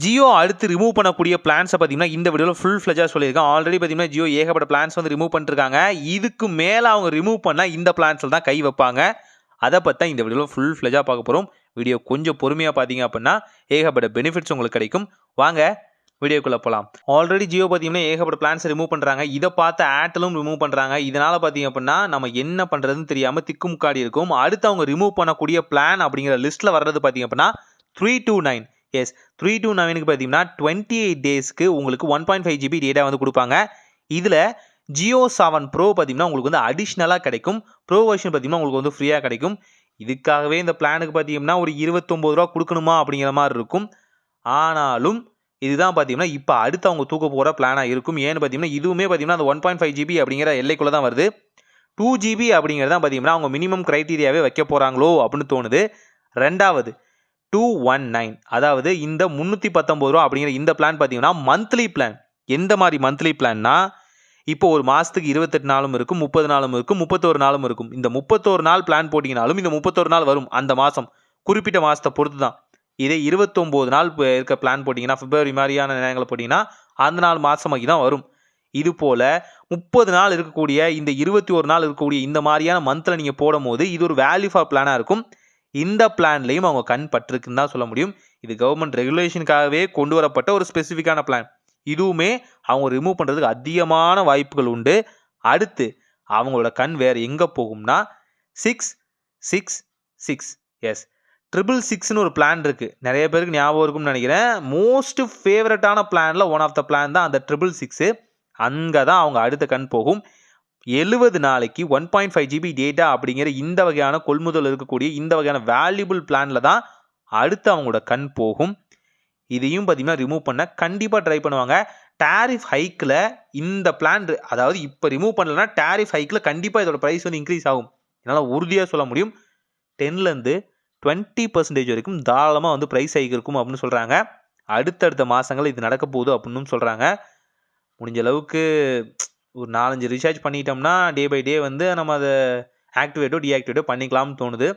ஜியோ அடுத்து ரிமூவ் பண்ணக்கூடிய பிளான்ஸை பார்த்தீங்கன்னா இந்த வீடியோவில் ஃபுல் ஃப்ளெஜாக சொல்லியிருக்கேன். ஆல்ரெடி பார்த்தீங்கன்னா ஜியோ ஏகப்பட்ட பிளான்ஸ் வந்து ரிமூவ் பண்ணிருக்காங்க. இதுக்கு மேலே அவங்க ரிமூவ் பண்ணால் இந்த பிளான்ஸில் தான் கை வைப்பாங்க. அதை பற்றி இந்த வீடியோவில் ஃபுல் ஃப்ளெஜாக பார்க்க போகிறோம். வீடியோ கொஞ்சம் பொறுமையாக பார்த்தீங்க அப்படின்னா ஏகப்பட்ட பெனிஃபிட்ஸ் உங்களுக்கு கிடைக்கும். வாங்க வீடியோக்குள்ளே போகலாம். ஆல்ரெடி ஜியோ பார்த்தீங்கன்னா ஏகப்பட்ட பிளான்ஸ் ரிமூவ் பண்ணுறாங்க. இதை பார்த்து ஏர்டெலும் ரிமூவ் பண்ணுறாங்க. இதனால் பார்த்தீங்க அப்படின்னா நம்ம என்ன பண்ணுறதுன்னு தெரியாமல் திக்குமுக்காடி இருக்கும். அடுத்து அவங்க ரிமூவ் பண்ணக்கூடிய பிளான் அப்படிங்கிற லிஸ்ட்டில் வர்றது பார்த்தீங்க அப்படின்னா 329. எஸ் 329க்கு பார்த்தீங்கன்னா 28 டேஸ்க்கு உங்களுக்கு 1.5 GB டேட்டா வந்து கொடுப்பாங்க. இதில் ஜியோ 7 ப்ரோ பார்த்தீங்கன்னா உங்களுக்கு வந்து அடிஷ்னலாக கிடைக்கும். ப்ரோ வெர்ஷன் பார்த்தீங்கன்னா உங்களுக்கு வந்து ஃப்ரீயாக கிடைக்கும். இதுக்காகவே இந்த பிளானுக்கு பார்த்தீங்கன்னா ஒரு 29 ரூபா கொடுக்கணுமா அப்படிங்கிற மாதிரி இருக்கும். ஆனாலும் இதுதான் பார்த்தீங்கன்னா இப்போ அடுத்து அவங்க தூக்க போகிற பிளானாக இருக்கும். ஏன்னு பார்த்தீங்கன்னா இதுவுமே பார்த்தீங்கன்னா அந்த 1.5 GB அப்படிங்கிற எல்லைக்குள்ளே தான் வருது. 2 GB அப்படிங்கிறது தான் பார்த்தீங்கன்னா அவங்க மினிமம் க்ரைட்டீரியாவே வைக்க போகிறாங்களோ அப்படின்னு தோணுது. ரெண்டாவது 219 அதாவது இந்த 319 ரூபா அப்படிங்கிற இந்த பிளான் பார்த்தீங்கன்னா மந்த்லி பிளான். எந்த மாதிரி மந்த்லி பிளான்னா இப்போ ஒரு மாதத்துக்கு 28 நாளும் இருக்கும், 30 நாளும் இருக்கும், 31 நாளும் இருக்கும். இந்த 31 நாள் பிளான் போட்டிங்கனாலும் இந்த 31 நாள் வரும் அந்த மாதம். குறிப்பிட்ட மாதத்தை பொறுத்து தான். இதே 29 நாள் இருக்க பிளான் போட்டிங்கன்னா பிப்ரவரி மாதிரியான நேரங்களை போட்டிங்கன்னா அந்த நாள் மாதமாகி தான் வரும். இது போல் 30 நாள் இருக்கக்கூடிய இந்த 21 நாள் இருக்கக்கூடிய இந்த மாதிரியான மந்தில் நீங்கள் போடும் போது இது ஒரு வேல்யூ ஃபார் பிளானாக இருக்கும். இந்த பிளான்லையும் அவங்க கண் பட்டிருக்குன்னு தான் சொல்ல முடியும். இது கவர்மெண்ட் ரெகுலேஷனுக்காகவே கொண்டு வரப்பட்ட ஒரு ஸ்பெசிஃபிக்கான பிளான். இதுவுமே அவங்க ரிமூவ் பண்ணுறதுக்கு அதிகமான வாய்ப்புகள் உண்டு. அடுத்து அவங்களோட கண் வேறு எங்கே போகும்னா 666. எஸ் 666ன்னு ஒரு பிளான் இருக்குது. நிறைய பேருக்கு ஞாபகம் இருக்கும்னு நினைக்கிறேன். மோஸ்ட் ஃபேவரட்டான பிளானில் ஒன் ஆஃப் த பிளான் தான் அந்த 666. அங்கே தான் அவங்க அடுத்த கண் போகும். 70 நாளைக்கு 1.5 GB டேட்டா அப்படிங்கிற இந்த வகையான கொள்முதல் இருக்கக்கூடிய இந்த வகையான வேல்யூபிள் பிளானில் தான் அடுத்து அவங்களோட கண் போகும். இதையும் பார்த்தீங்கன்னா ரிமூவ் பண்ண கண்டிப்பாக ட்ரை பண்ணுவாங்க. டேரிஃப் ஹைக்கில் இந்த பிளான் அதாவது இப்போ ரிமூவ் பண்ணலன்னா டேரிஃப் ஹைக்கில் கண்டிப்பாக இதோட ப்ரைஸ் வந்து இன்க்ரீஸ் ஆகும். என்னால் உறுதியாக சொல்ல முடியும். 10லேருந்து 20% வரைக்கும் தாராளமாக வந்து ப்ரைஸ் ஹைக் இருக்கும் அப்படின்னு சொல்கிறாங்க. அடுத்தடுத்த மாதங்கள் இது நடக்க போகுது அப்படின்னு சொல்கிறாங்க. முடிஞ்ச அளவுக்கு ஒரு 4-5 ரீசார்ஜ் பண்ணிட்டோம்னா டே பை டே வந்து நம்ம அதை ஆக்டிவேட்டோ டீஆக்டிவேட்டோ பண்ணிக்கலாம்னு தோணுது.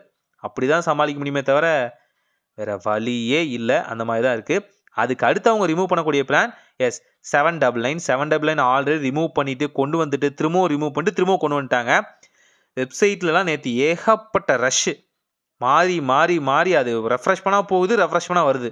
அப்படி தான் சமாளிக்க முடியுமே தவிர வேறு வழியே இல்லை. அந்த மாதிரி தான் இருக்குது. அதுக்கு அடுத்து அவங்க ரிமூவ் பண்ணக்கூடிய பிளான் எஸ் 799 ஆல்ரெடி ரிமூவ் பண்ணிவிட்டு கொண்டு வந்துட்டு திரும்பவும் ரிமூவ் பண்ணிட்டு திரும்பவும் கொண்டு வந்துட்டாங்க. வெப்சைட்லலாம் நேற்று ஏகப்பட்ட ரஷ்ஷு. மாறி மாறி மாறி அது ரெஃப்ரெஷ் பண்ணால் போகுது, ரெஃப்ரெஷ் பண்ணால் வருது.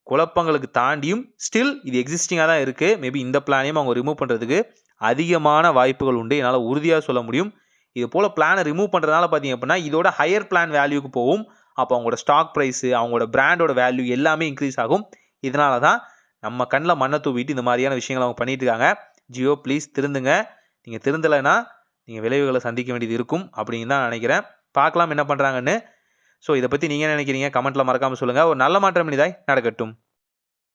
குழப்பங்களுக்கு தாண்டியும் ஸ்டில் இது எக்ஸிஸ்டிங்காக தான் இருக்குது. மேபி இந்த பிளானையும் அவங்க ரிமூவ் பண்ணுறதுக்கு அதிகமான வாய்ப்புகள் உண்டு. என்னால் உறுதியாக சொல்ல முடியும். இது போல் பிளானை ரிமூவ் பண்ணுறதுனால பார்த்தீங்க அப்படின்னா இதோட ஹையர் பிளான் வேல்யூக்கு போகும். அப்போ அவங்களோட ஸ்டாக் ப்ரைஸு அவங்களோட பிராண்டோட வேல்யூ எல்லாமே இன்க்ரீஸ் ஆகும். இதனால தான் நம்ம கண்ணில் மண்ணை தூவிட்டு இந்த மாதிரியான விஷயங்கள் அவங்க பண்ணிட்டு இருக்காங்க. ஜியோ ப்ளீஸ் திருந்துங்க. நீங்கள் திருந்தலைன்னா நீங்கள் விளைவுகளை சந்திக்க வேண்டியது இருக்கும் அப்படின்னு தான் நினைக்கிறேன். பார்க்கலாம் என்ன பண்ணுறாங்கன்னு. ஸோ இதை பற்றி நீங்கள் என்ன நினைக்கிறீங்க? கமெண்ட்டில் மறக்காமல் சொல்லுங்கள். ஒரு நல்ல மாற்றம் இனிதாய் நடக்கட்டும்.